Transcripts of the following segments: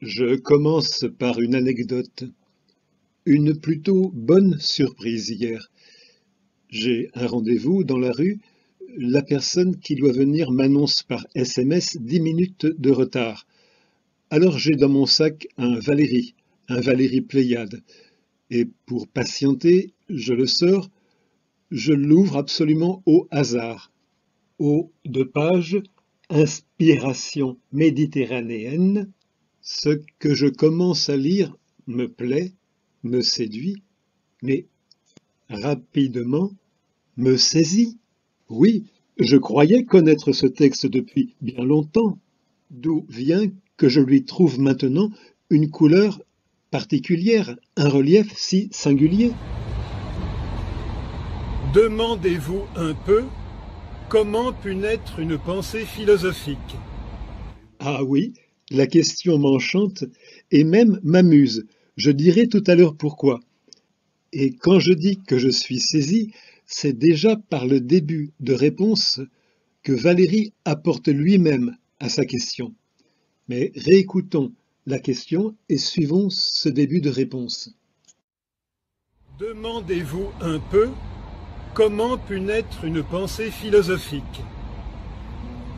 Je commence par une anecdote. Une plutôt bonne surprise hier. J'ai un rendez-vous dans la rue. La personne qui doit venir m'annonce par SMS 10 minutes de retard. Alors j'ai dans mon sac un Valérie Pléiade. Et pour patienter, je le sors, je l'ouvre absolument au hasard. Haut de page, inspiration méditerranéenne. Ce que je commence à lire me plaît, me séduit, mais rapidement me saisit. Oui, je croyais connaître ce texte depuis bien longtemps, d'où vient que je lui trouve maintenant une couleur particulière, un relief si singulier. Demandez-vous un peu comment put naître une pensée philosophique. Ah oui, la question m'enchante et même m'amuse. Je dirai tout à l'heure pourquoi. Et quand je dis que je suis saisi, c'est déjà par le début de réponse que Valéry apporte lui-même à sa question. Mais réécoutons la question et suivons ce début de réponse. Demandez-vous un peu comment put naître une pensée philosophique.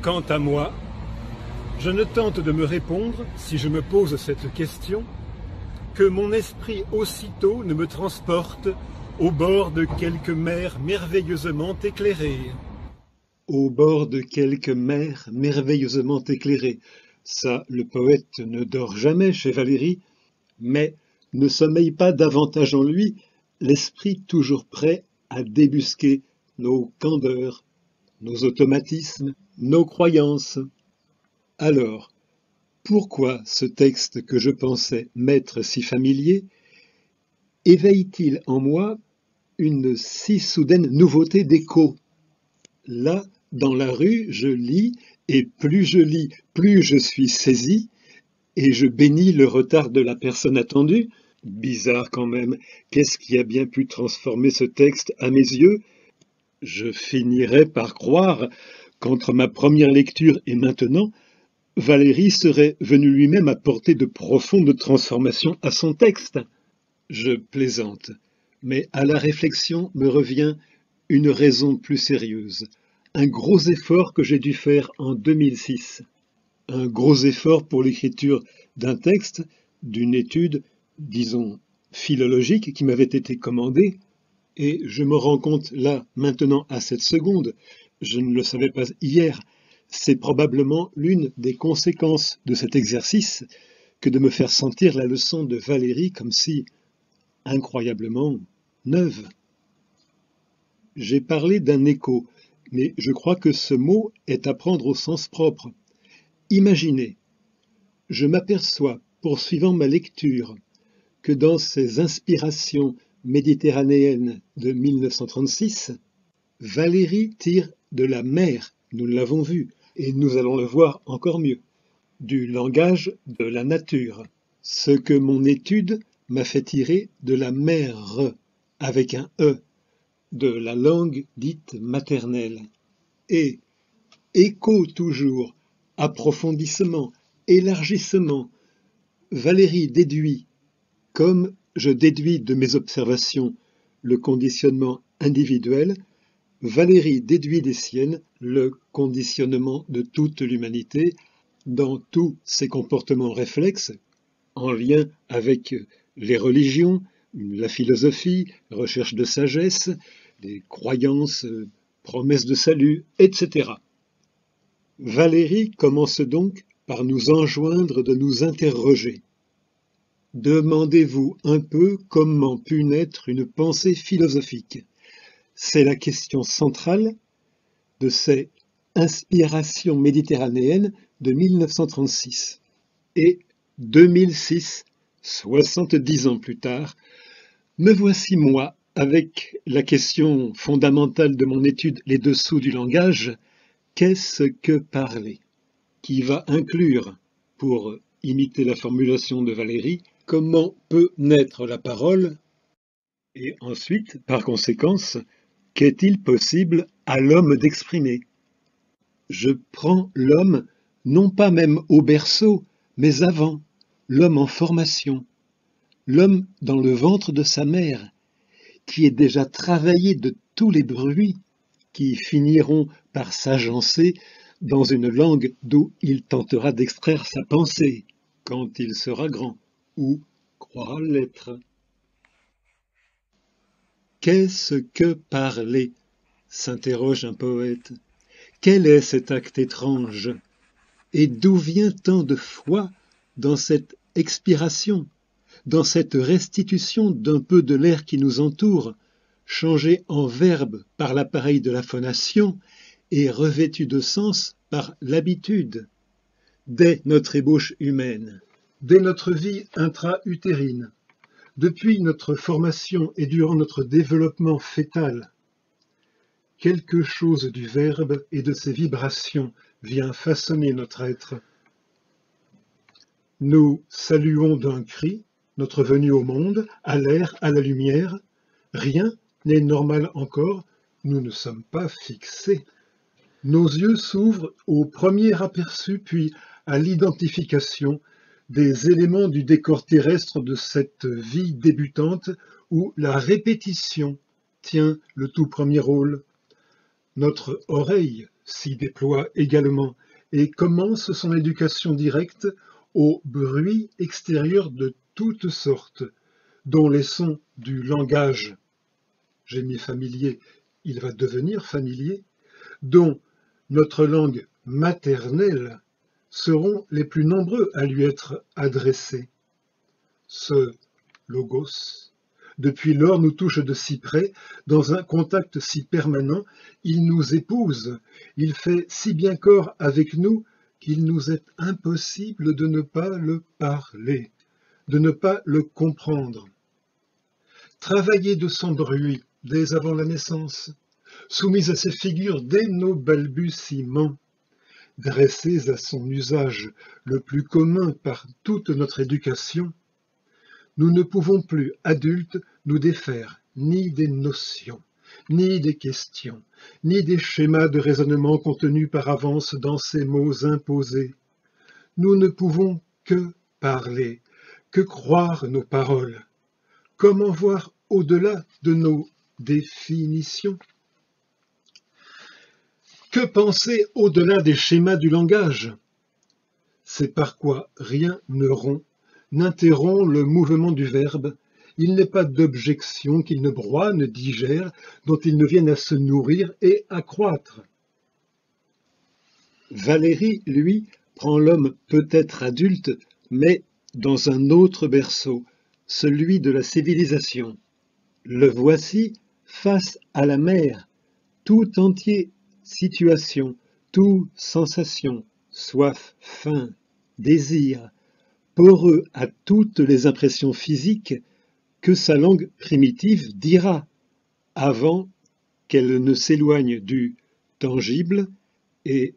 Quant à moi, je ne tente de me répondre, si je me pose cette question, que mon esprit aussitôt ne me transporte au bord de quelque mer merveilleusement éclairée. Au bord de quelque mer merveilleusement éclairée. Ça, le poète ne dort jamais chez Valéry, mais ne sommeille pas davantage en lui l'esprit toujours prêt à débusquer nos candeurs, nos automatismes, nos croyances. Alors, pourquoi ce texte que je pensais m'être si familier éveille-t-il en moi une si soudaine nouveauté d'écho? Là, dans la rue, je lis, et plus je lis, plus je suis saisi, et je bénis le retard de la personne attendue. Bizarre quand même, qu'est-ce qui a bien pu transformer ce texte à mes yeux? Je finirais par croire qu'entre ma première lecture et maintenant, Valéry serait venu lui-même apporter de profondes transformations à son texte. Je plaisante, mais à la réflexion me revient une raison plus sérieuse, un gros effort que j'ai dû faire en 2006. Un gros effort pour l'écriture d'un texte, d'une étude, disons, philologique qui m'avait été commandée, et je me rends compte là, maintenant, à cette seconde, je ne le savais pas hier, c'est probablement l'une des conséquences de cet exercice que de me faire sentir la leçon de Valéry comme si, incroyablement, neuve. J'ai parlé d'un écho, mais je crois que ce mot est à prendre au sens propre. Imaginez, je m'aperçois, poursuivant ma lecture, que dans ces inspirations méditerranéennes de 1936, Valéry tire de la mer, nous l'avons vu, et nous allons le voir encore mieux, du langage de la nature, ce que mon étude m'a fait tirer de la mer, avec un E, de la langue dite maternelle. Et écho toujours, approfondissement, élargissement, Valéry déduit, comme je déduis de mes observations le conditionnement individuel, Valéry déduit des siennes le conditionnement de toute l'humanité dans tous ses comportements réflexes, en lien avec les religions, la philosophie, recherche de sagesse, les croyances, promesses de salut, etc. Valéry commence donc par nous enjoindre de nous interroger. Demandez-vous un peu comment put naître une pensée philosophique. C'est la question centrale de ces inspirations méditerranéennes de 1936. Et 2006, 70 ans plus tard, me voici moi avec la question fondamentale de mon étude, les dessous du langage, qu'est-ce que parler? Qui va inclure, pour imiter la formulation de Valéry, comment peut naître la parole? Et ensuite, par conséquence, qu'est-il possible à l'homme d'exprimer? Je prends l'homme non pas même au berceau, mais avant, l'homme en formation, l'homme dans le ventre de sa mère, qui est déjà travaillé de tous les bruits qui finiront par s'agencer dans une langue d'où il tentera d'extraire sa pensée quand il sera grand, ou croira l'être. Qu'est-ce que parler? S'interroge un poète. Quel est cet acte étrange? Et d'où vient tant de foi dans cette expiration, dans cette restitution d'un peu de l'air qui nous entoure, changé en verbe par l'appareil de la phonation et revêtu de sens par l'habitude? Dès notre ébauche humaine, dès notre vie intra-utérine, depuis notre formation et durant notre développement fœtal, quelque chose du verbe et de ses vibrations vient façonner notre être. Nous saluons d'un cri notre venue au monde, à l'air, à la lumière. Rien n'est normal encore, nous ne sommes pas fixés. Nos yeux s'ouvrent au premier aperçu, puis à l'identification des éléments du décor terrestre de cette vie débutante où la répétition tient le tout premier rôle. Notre oreille s'y déploie également et commence son éducation directe aux bruits extérieurs de toutes sortes, dont les sons du langage, j'ai mis familier, il va devenir familier, dont notre langue maternelle seront les plus nombreux à lui être adressés. Ce logos, depuis lors, nous touche de si près, dans un contact si permanent, il nous épouse, il fait si bien corps avec nous qu'il nous est impossible de ne pas le parler, de ne pas le comprendre. Travailler de son bruit dès avant la naissance, soumis à ses figures dès nos balbutiements, dressés à son usage le plus commun par toute notre éducation, nous ne pouvons plus, adultes, nous défaire ni des notions, ni des questions, ni des schémas de raisonnement contenus par avance dans ces mots imposés. Nous ne pouvons que parler, que croire nos paroles. Comment voir au-delà de nos définitions? Que penser au-delà des schémas du langage? C'est par quoi rien ne rompt, n'interrompt le mouvement du verbe. Il n'est pas d'objection qu'il ne broie, ne digère, dont il ne vienne à se nourrir et à croître. Valéry, lui, prend l'homme peut-être adulte, mais dans un autre berceau, celui de la civilisation. Le voici face à la mer, tout entier situation, tout sensation, soif, faim, désir, poreux à toutes les impressions physiques que sa langue primitive dira, avant qu'elle ne s'éloigne du tangible et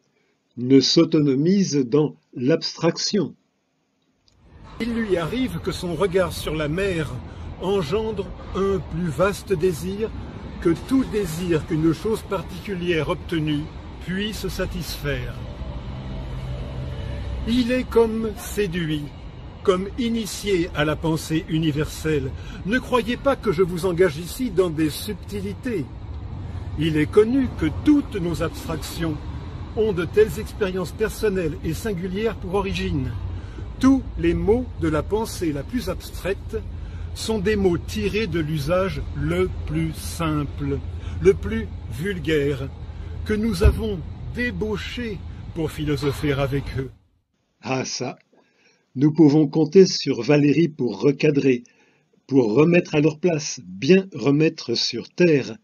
ne s'autonomise dans l'abstraction. Il lui arrive que son regard sur la mer engendre un plus vaste désir que tout désir qu'une chose particulière obtenue puisse satisfaire. Il est comme séduit, comme initié à la pensée universelle. Ne croyez pas que je vous engage ici dans des subtilités. Il est connu que toutes nos abstractions ont de telles expériences personnelles et singulières pour origine. Tous les mots de la pensée la plus abstraite sont des mots tirés de l'usage le plus simple, le plus vulgaire, que nous avons débauché pour philosopher avec eux. Ah ça, nous pouvons compter sur Valéry pour recadrer, pour remettre à leur place, bien remettre sur terre,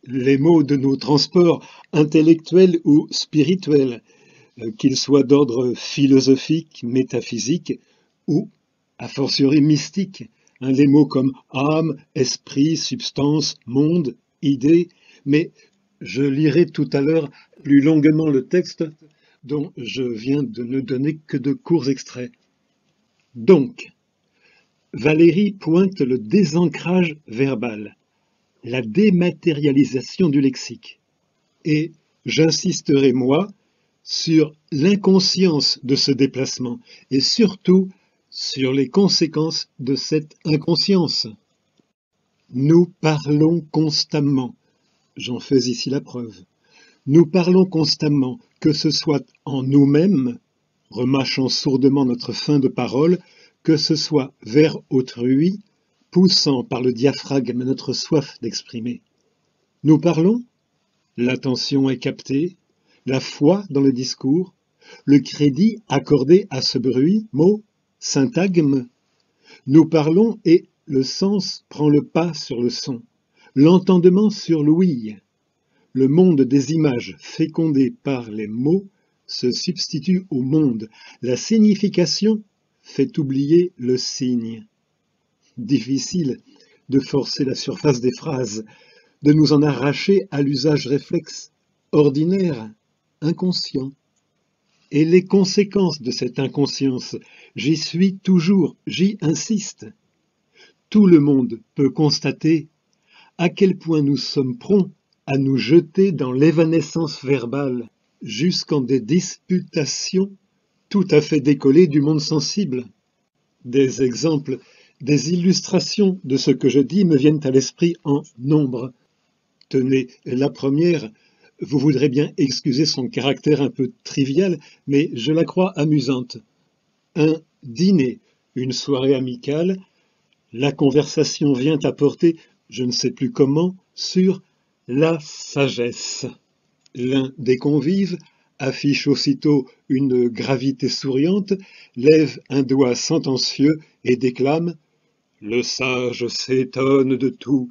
les mots de nos transports intellectuels ou spirituels, qu'ils soient d'ordre philosophique, métaphysique ou, a fortiori, mystique. Les mots comme âme, esprit, substance, monde, idée, mais je lirai tout à l'heure plus longuement le texte dont je viens de ne donner que de courts extraits. Donc, Valéry pointe le désancrage verbal, la dématérialisation du lexique, et j'insisterai, moi, sur l'inconscience de ce déplacement et surtout sur les conséquences de cette inconscience. Nous parlons constamment, j'en fais ici la preuve. Nous parlons constamment, que ce soit en nous-mêmes, remâchant sourdement notre fin de parole, que ce soit vers autrui, poussant par le diaphragme notre soif d'exprimer. Nous parlons, l'attention est captée, la foi dans le discours, le crédit accordé à ce bruit, mot, syntagme. Nous parlons et le sens prend le pas sur le son, l'entendement sur l'ouïe. Le monde des images fécondées par les mots se substitue au monde. La signification fait oublier le signe. Difficile de forcer la surface des phrases, de nous en arracher à l'usage réflexe, ordinaire, inconscient. Et les conséquences de cette inconscience, j'y suis toujours, j'y insiste. Tout le monde peut constater à quel point nous sommes prompts à nous jeter dans l'évanescence verbale, jusqu'en des disputations tout à fait décollées du monde sensible. Des exemples, des illustrations de ce que je dis me viennent à l'esprit en nombre. Tenez, la première, vous voudrez bien excuser son caractère un peu trivial, mais je la crois amusante. Un dîner, une soirée amicale, la conversation vient à porter, je ne sais plus comment, sur la sagesse. L'un des convives affiche aussitôt une gravité souriante, lève un doigt sentencieux et déclame « Le sage s'étonne de tout ».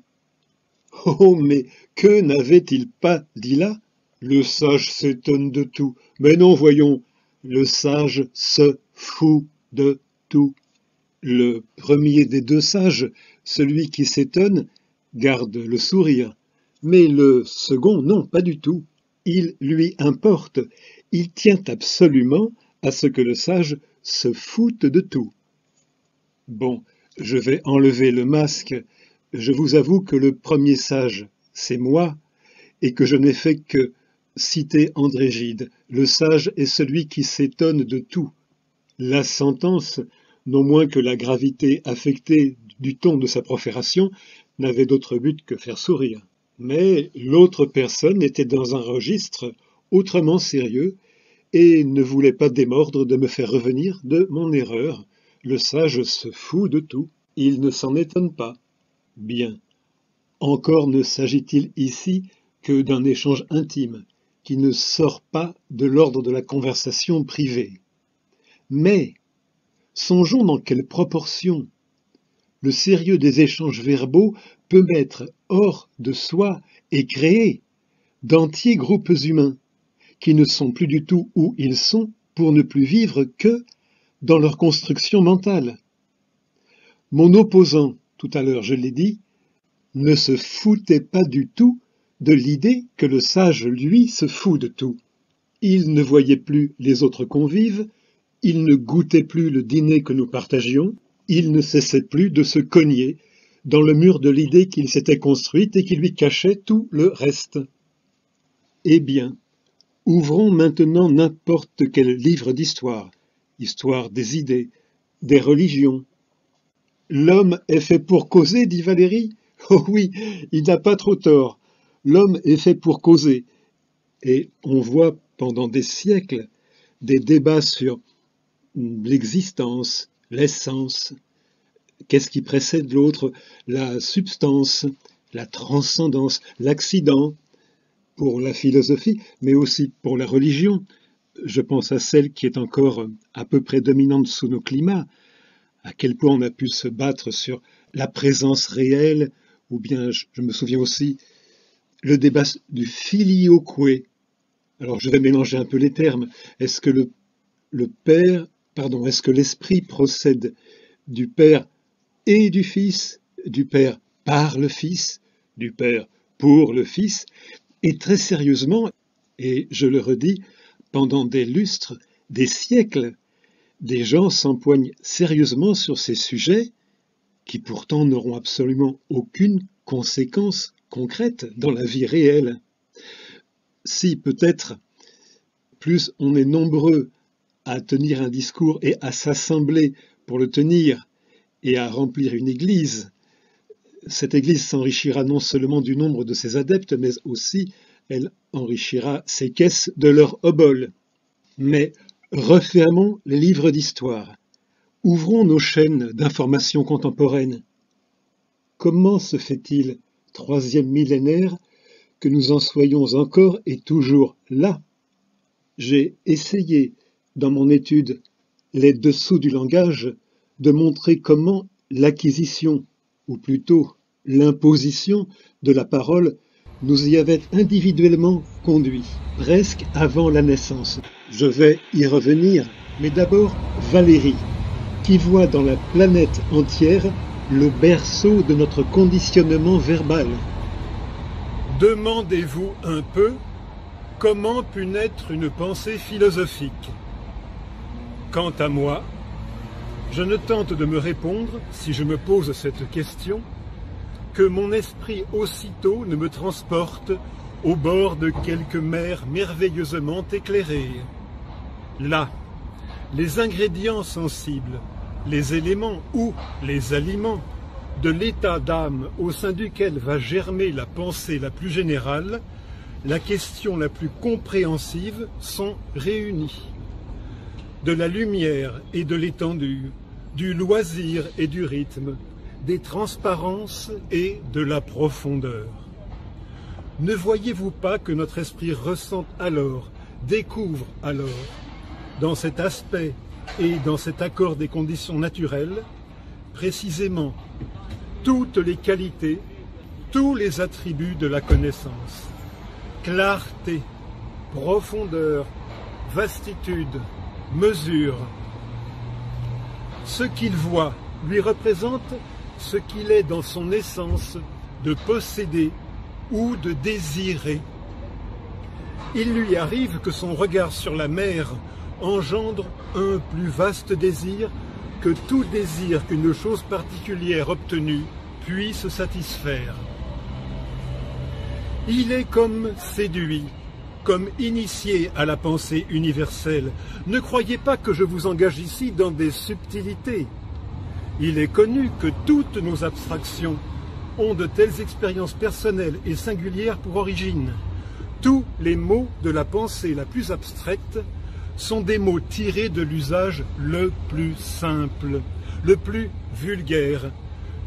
Oh, mais que n'avait-il pas dit là? Le sage s'étonne de tout. Mais non, voyons, le sage se fout de tout. Le premier des deux sages, celui qui s'étonne, garde le sourire. Mais le second, non, pas du tout. Il lui importe. Il tient absolument à ce que le sage se foute de tout. Bon, je vais enlever le masque. Je vous avoue que le premier sage, c'est moi, et que je n'ai fait que citer André Gide. Le sage est celui qui s'étonne de tout. La sentence, non moins que la gravité affectée du ton de sa profération, n'avait d'autre but que faire sourire. Mais l'autre personne était dans un registre autrement sérieux et ne voulait pas démordre de me faire revenir de mon erreur. Le sage se fout de tout. Il ne s'en étonne pas. Bien. Encore ne s'agit-il ici que d'un échange intime, qui ne sort pas de l'ordre de la conversation privée. Mais, songeons dans quelle proportion le sérieux des échanges verbaux peut mettre hors de soi et créer d'entiers groupes humains, qui ne sont plus du tout où ils sont pour ne plus vivre que dans leur construction mentale. Mon opposant, tout à l'heure je l'ai dit, ne se foutait pas du tout de l'idée que le sage, lui, se fout de tout. Il ne voyait plus les autres convives, il ne goûtait plus le dîner que nous partagions, il ne cessait plus de se cogner dans le mur de l'idée qu'il s'était construite et qui lui cachait tout le reste. Eh bien, ouvrons maintenant n'importe quel livre d'histoire, histoire des idées, des religions. L'homme est fait pour causer, dit Valérie. Oh oui, il n'a pas trop tort. L'homme est fait pour causer. Et on voit pendant des siècles des débats sur l'existence, l'essence, qu'est-ce qui précède l'autre, la substance, la transcendance, l'accident, pour la philosophie, mais aussi pour la religion. Je pense à celle qui est encore à peu près dominante sous nos climats, à quel point on a pu se battre sur la présence réelle, ou bien, je me souviens aussi, le débat du filioque. Alors je vais mélanger un peu les termes. Est-ce que est-ce que l'esprit procède du Père et du Fils, du Père par le Fils, du Père pour le Fils? Et très sérieusement, et je le redis, pendant des lustres, des siècles, des gens s'empoignent sérieusement sur ces sujets qui pourtant n'auront absolument aucune conséquence concrète dans la vie réelle. Si peut-être plus on est nombreux à tenir un discours et à s'assembler pour le tenir et à remplir une église. Cette église s'enrichira non seulement du nombre de ses adeptes, mais aussi elle enrichira ses caisses de leur obol. Mais refermons les livres d'histoire. Ouvrons nos chaînes d'information contemporaine. Comment se fait-il, troisième millénaire, que nous en soyons encore et toujours là? J'ai essayé, dans mon étude « Les dessous du langage », de montrer comment l'acquisition, ou plutôt l'imposition de la parole, nous y avait individuellement conduits, presque avant la naissance. Je vais y revenir, mais d'abord Valérie, qui voit dans la planète entière le berceau de notre conditionnement verbal. Demandez-vous un peu comment put naître une pensée philosophique. Quant à moi, je ne tente de me répondre, si je me pose cette question, que mon esprit aussitôt ne me transporte au bord de quelque mer merveilleusement éclairée. Là, les ingrédients sensibles, les éléments ou les aliments de l'état d'âme au sein duquel va germer la pensée la plus générale, la question la plus compréhensive sont réunis. De la lumière et de l'étendue, du loisir et du rythme, des transparences et de la profondeur. Ne voyez-vous pas que notre esprit ressent alors, découvre alors, dans cet aspect et dans cet accord des conditions naturelles, précisément toutes les qualités, tous les attributs de la connaissance. Clarté, profondeur, vastitude, mesure. Ce qu'il voit lui représente ce qu'il est dans son essence de posséder ou de désirer. Il lui arrive que son regard sur la mer engendre un plus vaste désir que tout désir qu'une chose particulière obtenue puisse satisfaire. Il est comme séduit, comme initié à la pensée universelle. Ne croyez pas que je vous engage ici dans des subtilités. Il est connu que toutes nos abstractions ont de telles expériences personnelles et singulières pour origine. Tous les mots de la pensée la plus abstraite sont des mots tirés de l'usage le plus simple, le plus vulgaire,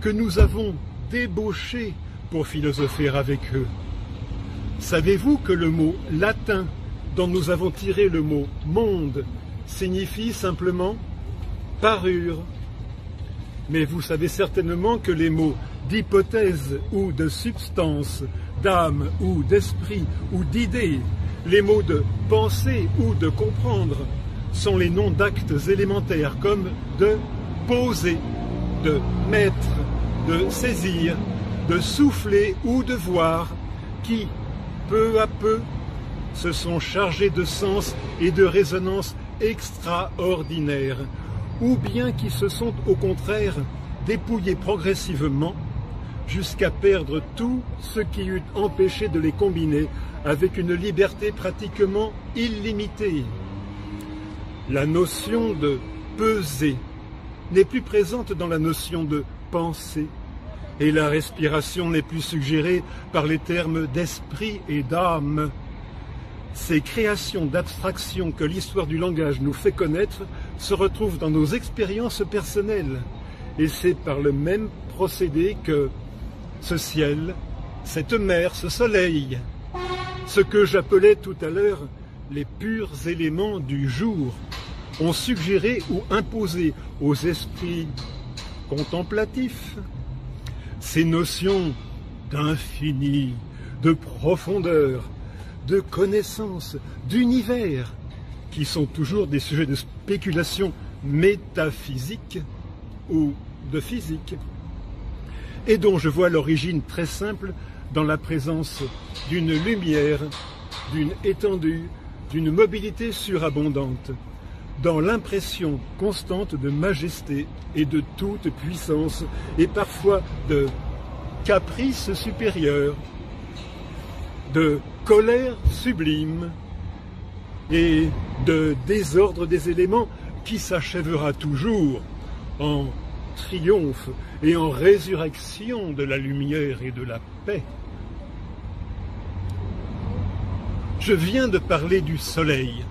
que nous avons débauché pour philosopher avec eux. Savez-vous que le mot latin, dont nous avons tiré le mot « monde », signifie simplement « parure ». Mais vous savez certainement que les mots d'hypothèse ou de substance, d'âme ou d'esprit ou d'idée, les mots de penser ou de comprendre, sont les noms d'actes élémentaires comme de poser, de mettre, de saisir, de souffler ou de voir, qui, peu à peu, se sont chargés de sens et de résonance extraordinaires, ou bien qui se sont au contraire dépouillés progressivement jusqu'à perdre tout ce qui eût empêché de les combiner avec une liberté pratiquement illimitée. La notion de peser n'est plus présente dans la notion de penser, et la respiration n'est plus suggérée par les termes d'esprit et d'âme. Ces créations d'abstraction que l'histoire du langage nous fait connaître se retrouvent dans nos expériences personnelles, et c'est par le même procédé que ce ciel, cette mer, ce soleil, ce que j'appelais tout à l'heure les purs éléments du jour, ont suggéré ou imposé aux esprits contemplatifs ces notions d'infini, de profondeur, de connaissance, d'univers, qui sont toujours des sujets de spéculation métaphysique ou de physique, et dont je vois l'origine très simple dans la présence d'une lumière, d'une étendue, d'une mobilité surabondante, dans l'impression constante de majesté et de toute puissance, et parfois de caprice supérieur, de colère sublime et de désordre des éléments qui s'achèvera toujours en triomphe et en résurrection de la lumière et de la paix. Je viens de parler du soleil,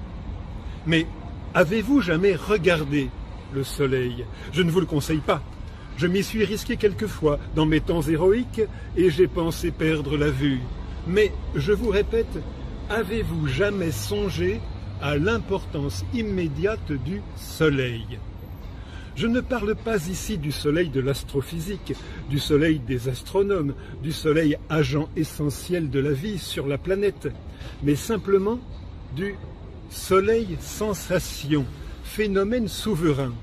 mais avez-vous jamais regardé le soleil? Je ne vous le conseille pas. Je m'y suis risqué quelquefois dans mes temps héroïques et j'ai pensé perdre la vue. Mais je vous répète, avez-vous jamais songé à l'importance immédiate du soleil? Je ne parle pas ici du soleil de l'astrophysique, du soleil des astronomes, du soleil agent essentiel de la vie sur la planète, mais simplement du soleil sensation, phénomène souverain,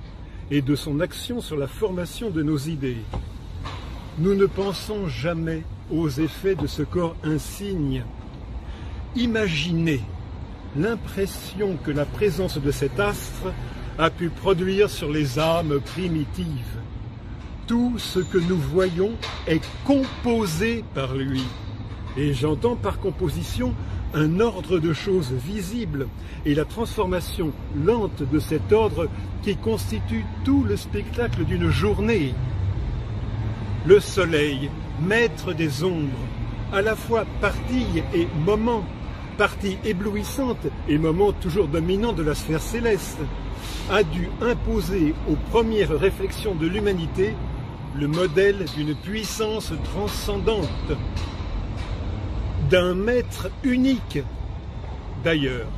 et de son action sur la formation de nos idées. Nous ne pensons jamais aux effets de ce corps insigne. Imaginez l'impression que la présence de cet astre a pu produire sur les âmes primitives. Tout ce que nous voyons est composé par lui. Et j'entends par composition un ordre de choses visibles et la transformation lente de cet ordre qui constitue tout le spectacle d'une journée. Le soleil, maître des ombres, à la fois partie et moment, partie éblouissante et moment toujours dominant de la sphère céleste, a dû imposer aux premières réflexions de l'humanité le modèle d'une puissance transcendante, d'un maître unique. D'ailleurs,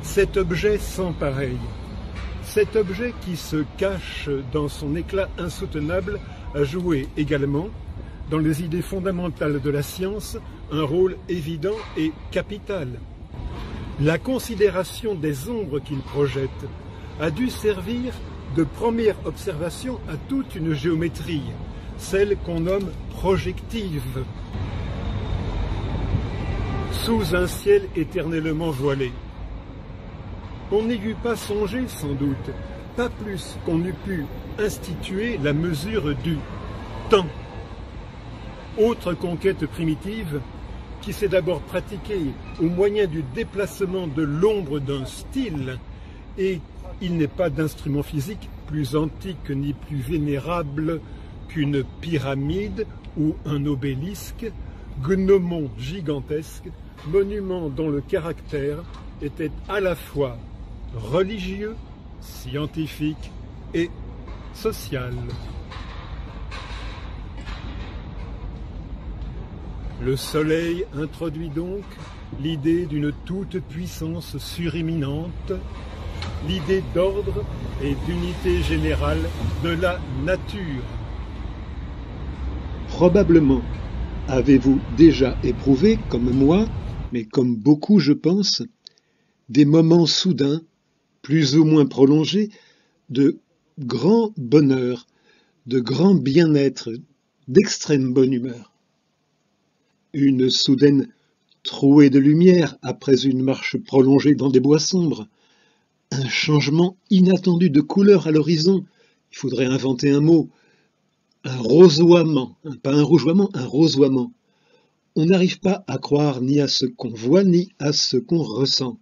cet objet sans pareil, cet objet qui se cache dans son éclat insoutenable, a joué également, dans les idées fondamentales de la science, un rôle évident et capital. La considération des ombres qu'il projette a dû servir de première observation à toute une géométrie, celle qu'on nomme projective. Sous un ciel éternellement voilé. On n'y eût pas songé sans doute, pas plus qu'on eût pu instituer la mesure du temps. Autre conquête primitive qui s'est d'abord pratiquée au moyen du déplacement de l'ombre d'un style, et il n'est pas d'instrument physique plus antique ni plus vénérable qu'une pyramide ou un obélisque, gnomon gigantesque, monument dont le caractère était à la fois religieux, scientifique et social. Le soleil introduit donc l'idée d'une toute-puissance suréminente, l'idée d'ordre et d'unité générale de la nature. Probablement avez-vous déjà éprouvé, comme moi, mais comme beaucoup je pense, des moments soudains, plus ou moins prolongés, de grand bonheur, de grand bien-être, d'extrême bonne humeur. Une soudaine trouée de lumière après une marche prolongée dans des bois sombres, un changement inattendu de couleur à l'horizon, il faudrait inventer un mot, un rosoiement, pas un rougeoiement, un rosoiement. On n'arrive pas à croire ni à ce qu'on voit ni à ce qu'on ressent.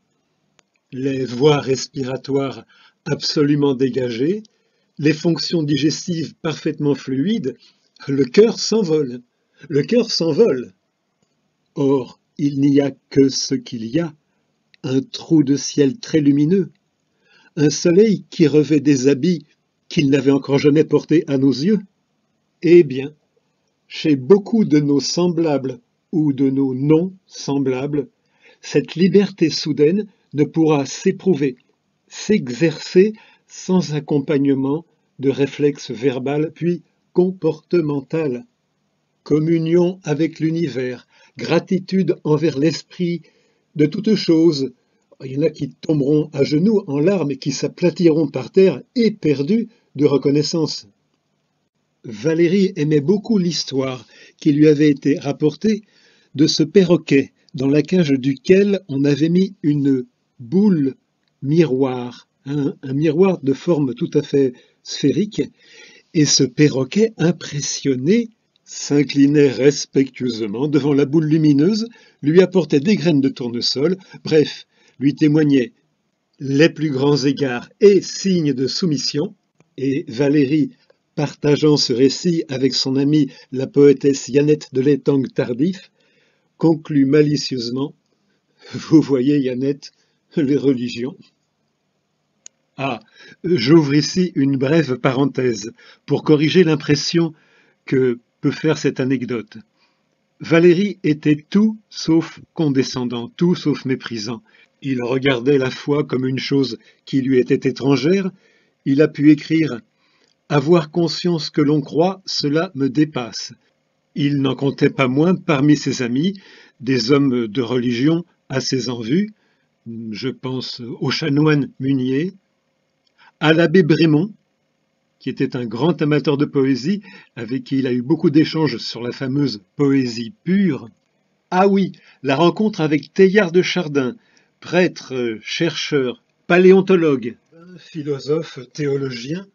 Les voies respiratoires absolument dégagées, les fonctions digestives parfaitement fluides, le cœur s'envole. Le cœur s'envole. Or, il n'y a que ce qu'il y a, un trou de ciel très lumineux, un soleil qui revêt des habits qu'il n'avait encore jamais portés à nos yeux. Eh bien, chez beaucoup de nos semblables ou de nos non-semblables, cette liberté soudaine ne pourra s'éprouver, s'exercer sans accompagnement de réflexe verbal puis comportemental. Communion avec l'univers, gratitude envers l'esprit de toutes choses. Il y en a qui tomberont à genoux en larmes et qui s'aplatiront par terre éperdus de reconnaissance. Valérie aimait beaucoup l'histoire qui lui avait été rapportée de ce perroquet dans la cage duquel on avait mis une boule miroir, un miroir de forme tout à fait sphérique, et ce perroquet impressionné s'inclinait respectueusement devant la boule lumineuse, lui apportait des graines de tournesol, bref, lui témoignait les plus grands égards et signes de soumission, et Valérie, partageant ce récit avec son amie la poétesse Yannette de l'Étang Tardif, conclut malicieusement: « Vous voyez, Yannette, les religions. » Ah, j'ouvre ici une brève parenthèse pour corriger l'impression que peut faire cette anecdote. Valéry était tout sauf condescendant, tout sauf méprisant. Il regardait la foi comme une chose qui lui était étrangère. Il a pu écrire « Avoir conscience que l'on croit, cela me dépasse ». Il n'en comptait pas moins parmi ses amis des hommes de religion assez en vue. Je pense au chanoine Munier, à l'abbé Brémond, qui était un grand amateur de poésie, avec qui il a eu beaucoup d'échanges sur la fameuse poésie pure. Ah oui, la rencontre avec Teilhard de Chardin, prêtre, chercheur, paléontologue, philosophe, théologien.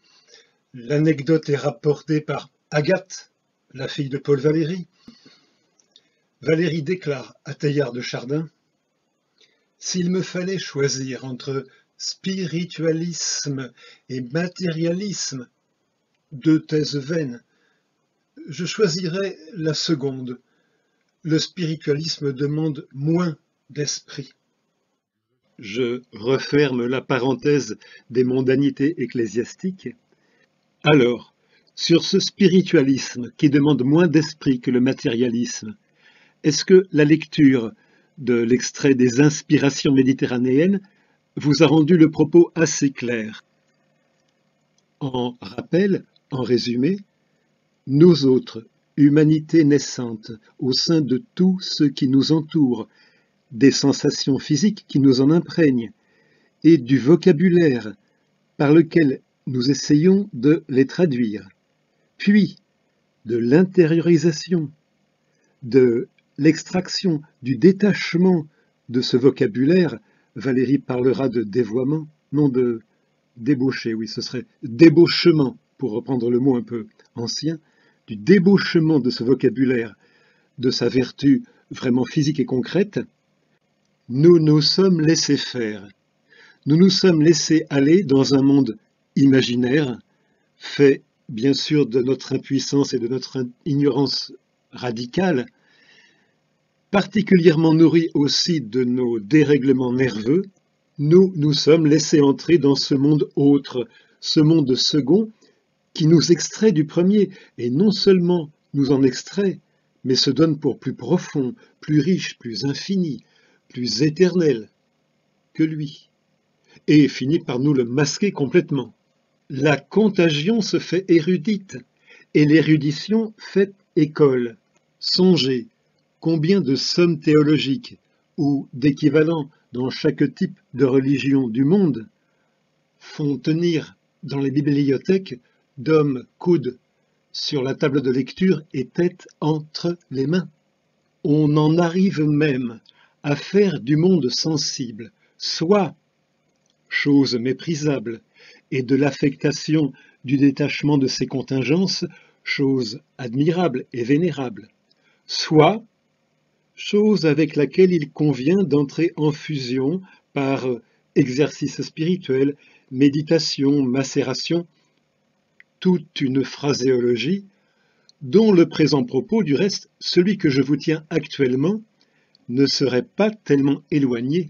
L'anecdote est rapportée par Agathe, la fille de Paul Valéry. Valéry déclare à Teilhard de Chardin: « S'il me fallait choisir entre spiritualisme et matérialisme, deux thèses vaines, je choisirais la seconde. Le spiritualisme demande moins d'esprit. » Je referme la parenthèse des mondanités ecclésiastiques. Alors, sur ce spiritualisme qui demande moins d'esprit que le matérialisme, est-ce que la lecture de l'extrait des Inspirations méditerranéennes vous a rendu le propos assez clair? En rappel, en résumé, nous autres, humanité naissante au sein de tout ce qui nous entoure, des sensations physiques qui nous en imprègnent, et du vocabulaire par lequel nous essayons de les traduire, puis de l'intériorisation, de l'extraction, du détachement de ce vocabulaire. Valéry parlera de dévoiement, non de débauché, oui, ce serait débauchement, pour reprendre le mot un peu ancien, du débauchement de ce vocabulaire, de sa vertu vraiment physique et concrète. Nous nous sommes laissés faire. Nous nous sommes laissés aller dans un monde imaginaire, fait bien sûr de notre impuissance et de notre ignorance radicale, particulièrement nourri aussi de nos dérèglements nerveux. Nous nous sommes laissés entrer dans ce monde autre, ce monde second, qui nous extrait du premier, et non seulement nous en extrait, mais se donne pour plus profond, plus riche, plus infini, plus éternel que lui, et finit par nous le masquer complètement. La contagion se fait érudite, et l'érudition fait école. Songez combien de sommes théologiques ou d'équivalents dans chaque type de religion du monde font tenir dans les bibliothèques d'hommes coudes sur la table de lecture et tête entre les mains. On en arrive même à faire du monde sensible, soit chose méprisable, et de l'affectation du détachement de ses contingences, chose admirable et vénérable, soit chose avec laquelle il convient d'entrer en fusion par exercice spirituel, méditation, macération, toute une phraséologie dont le présent propos, du reste, celui que je vous tiens actuellement, ne serait pas tellement éloigné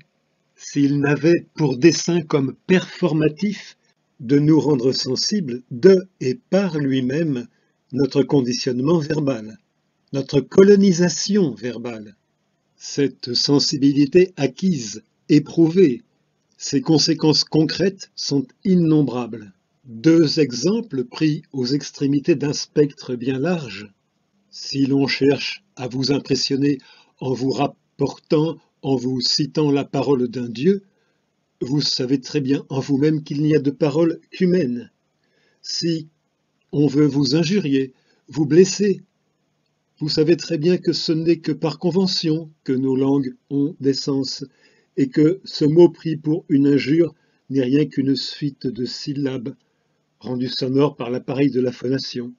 s'il n'avait pour dessein comme performatif de nous rendre sensibles de et par lui-même notre conditionnement verbal, notre colonisation verbale. Cette sensibilité acquise, éprouvée, ses conséquences concrètes sont innombrables. Deux exemples pris aux extrémités d'un spectre bien large. Si l'on cherche à vous impressionner en vous rapportant, en vous citant la parole d'un Dieu, vous savez très bien en vous-même qu'il n'y a de parole qu'humaine. Si on veut vous injurier, vous blesser, vous savez très bien que ce n'est que par convention que nos langues ont des sens, et que ce mot pris pour une injure n'est rien qu'une suite de syllabes, rendues sonores par l'appareil de la phonation.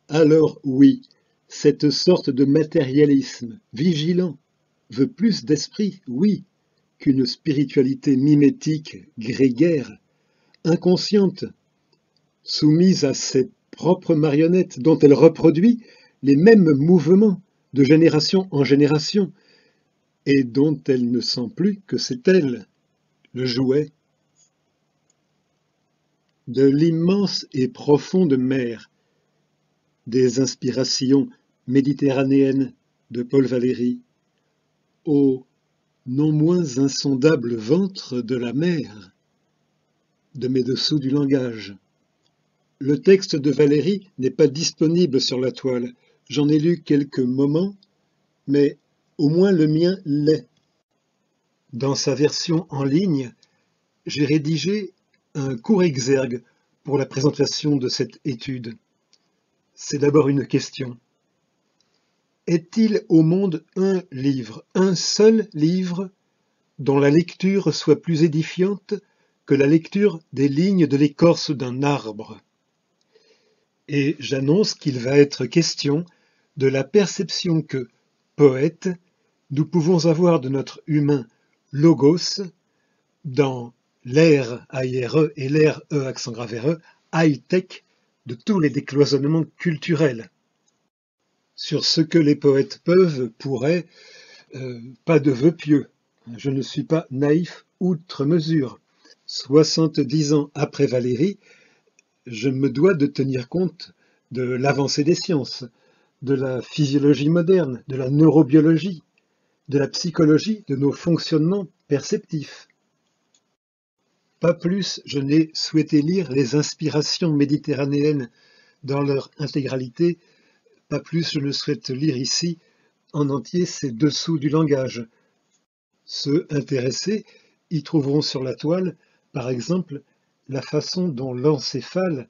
Alors oui, cette sorte de matérialisme vigilant veut plus d'esprit, oui, qu'une spiritualité mimétique, grégaire, inconsciente, soumise à ses propre marionnette dont elle reproduit les mêmes mouvements de génération en génération et dont elle ne sent plus que c'est elle, le jouet. De l'immense et profonde mer, des inspirations méditerranéennes de Paul Valéry, au non moins insondable ventre de la mer, de mes dessous du langage. Le texte de Valéry n'est pas disponible sur la toile. J'en ai lu quelques moments, mais au moins le mien l'est. Dans sa version en ligne, j'ai rédigé un court exergue pour la présentation de cette étude. C'est d'abord une question. Est-il au monde un livre, un seul livre, dont la lecture soit plus édifiante que la lecture des lignes de l'écorce d'un arbre? Et j'annonce qu'il va être question de la perception que, poète, nous pouvons avoir de notre humain logos dans l'ère AIRE et l'ère E accent grave RE, high-tech de tous les décloisonnements culturels. Sur ce que les poètes peuvent, pourraient, pas de vœux pieux. Je ne suis pas naïf outre mesure. 70 ans après Valéry, je me dois de tenir compte de l'avancée des sciences, de la physiologie moderne, de la neurobiologie, de la psychologie, de nos fonctionnements perceptifs. Pas plus je n'ai souhaité lire les inspirations méditerranéennes dans leur intégralité, pas plus je ne souhaite lire ici en entier ces dessous du langage. Ceux intéressés y trouveront sur la toile, par exemple, la façon dont l'encéphale,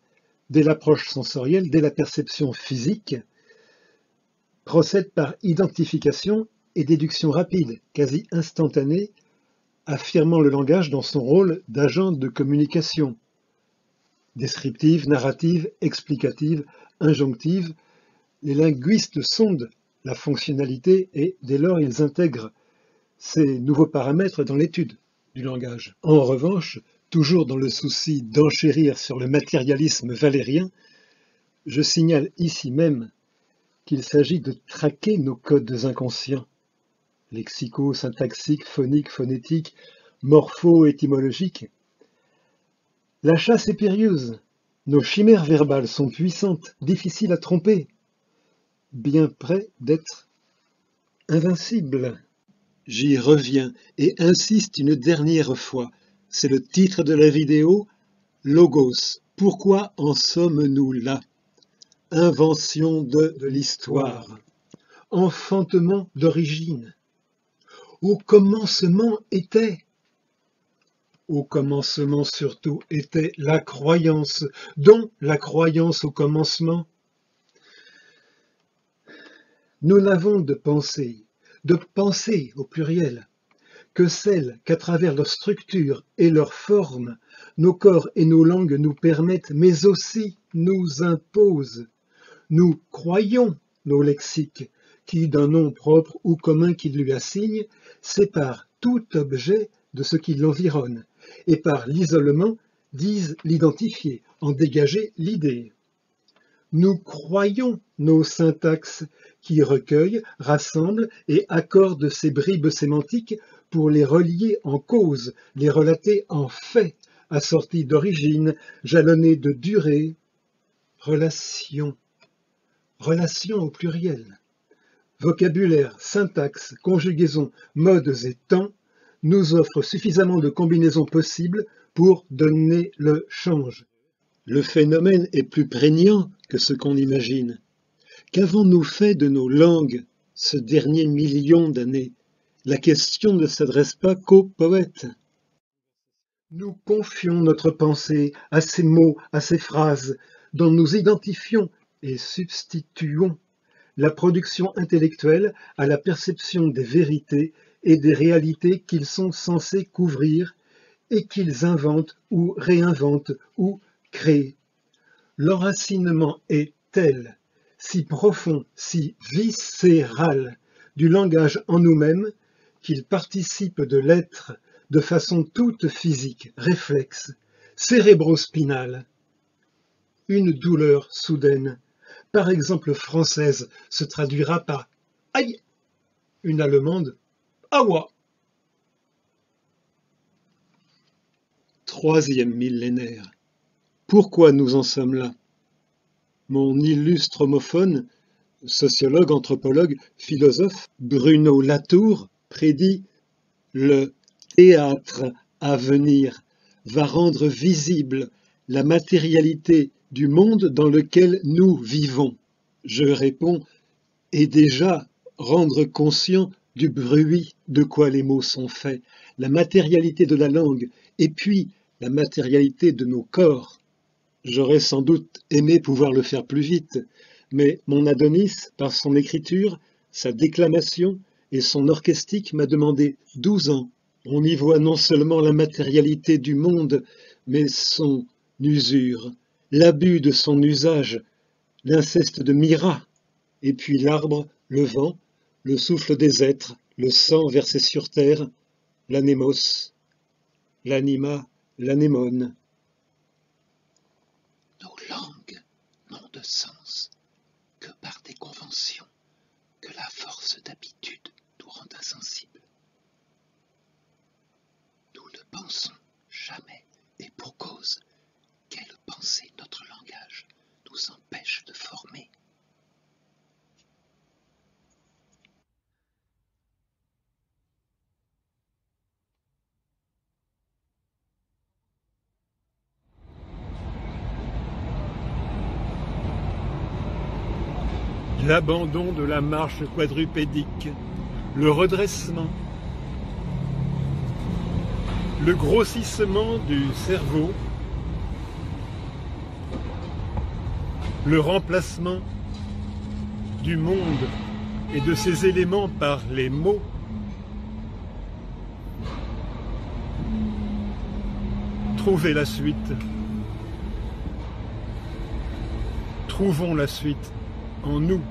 dès l'approche sensorielle, dès la perception physique, procède par identification et déduction rapide, quasi instantanée, affirmant le langage dans son rôle d'agent de communication, descriptive, narrative, explicative, injonctive. Les linguistes sondent la fonctionnalité et, dès lors, ils intègrent ces nouveaux paramètres dans l'étude du langage. En revanche, toujours dans le souci d'enchérir sur le matérialisme valérien, je signale ici même qu'il s'agit de traquer nos codes inconscients, lexico, syntaxiques, phoniques, phonétiques, morpho-étymologiques. La chasse est périlleuse, nos chimères verbales sont puissantes, difficiles à tromper, bien près d'être invincibles. J'y reviens et insiste une dernière fois. C'est le titre de la vidéo, Logos. Pourquoi en sommes-nous là? Invention de l'histoire. Enfantement d'origine. Au commencement était. Au commencement surtout était la croyance, dont la croyance au commencement. Nous n'avons de pensée au pluriel, que celle qu'à travers leur structure et leur forme, nos corps et nos langues nous permettent, mais aussi nous imposent. Nous croyons nos lexiques, qui, d'un nom propre ou commun qu'ils lui assignent, séparent tout objet de ce qui l'environne, et par l'isolement disent l'identifier, en dégager l'idée. Nous croyons nos syntaxes, qui recueillent, rassemblent et accordent ces bribes sémantiques pour les relier en cause, les relater en faits, assortis d'origine, jalonnés de durée. Relation au pluriel. Vocabulaire, syntaxe, conjugaison, modes et temps nous offrent suffisamment de combinaisons possibles pour donner le change. Le phénomène est plus prégnant que ce qu'on imagine. Qu'avons-nous fait de nos langues ce dernier million d'années? La question ne s'adresse pas qu'aux poètes. Nous confions notre pensée à ces mots, à ces phrases, dont nous identifions et substituons la production intellectuelle à la perception des vérités et des réalités qu'ils sont censés couvrir et qu'ils inventent ou réinventent ou créent. L'enracinement est tel, si profond, si viscéral du langage en nous-mêmes, qu'il participe de l'être de façon toute physique, réflexe, cérébrospinale. une douleur soudaine. Par exemple, française se traduira par « aïe », une allemande « awa ». Troisième millénaire. Pourquoi nous en sommes là? Mon illustre homophone, sociologue, anthropologue, philosophe, Bruno Latour, prédit « Le théâtre à venir va rendre visible la matérialité du monde dans lequel nous vivons. » Je réponds « Et déjà rendre conscient du bruit de quoi les mots sont faits, la matérialité de la langue, et puis la matérialité de nos corps. » J'aurais sans doute aimé pouvoir le faire plus vite, mais mon Adonis, par son écriture, sa déclamation et son orchestique m'a demandé 12 ans. On y voit non seulement la matérialité du monde, mais son usure, l'abus de son usage, l'inceste de Mira, et puis l'arbre, le vent, le souffle des êtres, le sang versé sur terre, l'anémos, l'anima, l'anémone. Nos langues n'ont de sens que par des conventions que la force d'habitude nous rend insensibles. Nous ne pensons jamais, et pour cause, quelle pensée notre langage nous empêche de former. L'abandon de la marche quadrupédique, le redressement, le grossissement du cerveau, le remplacement du monde et de ses éléments par les mots, trouvez la suite. Trouvons la suite en nous.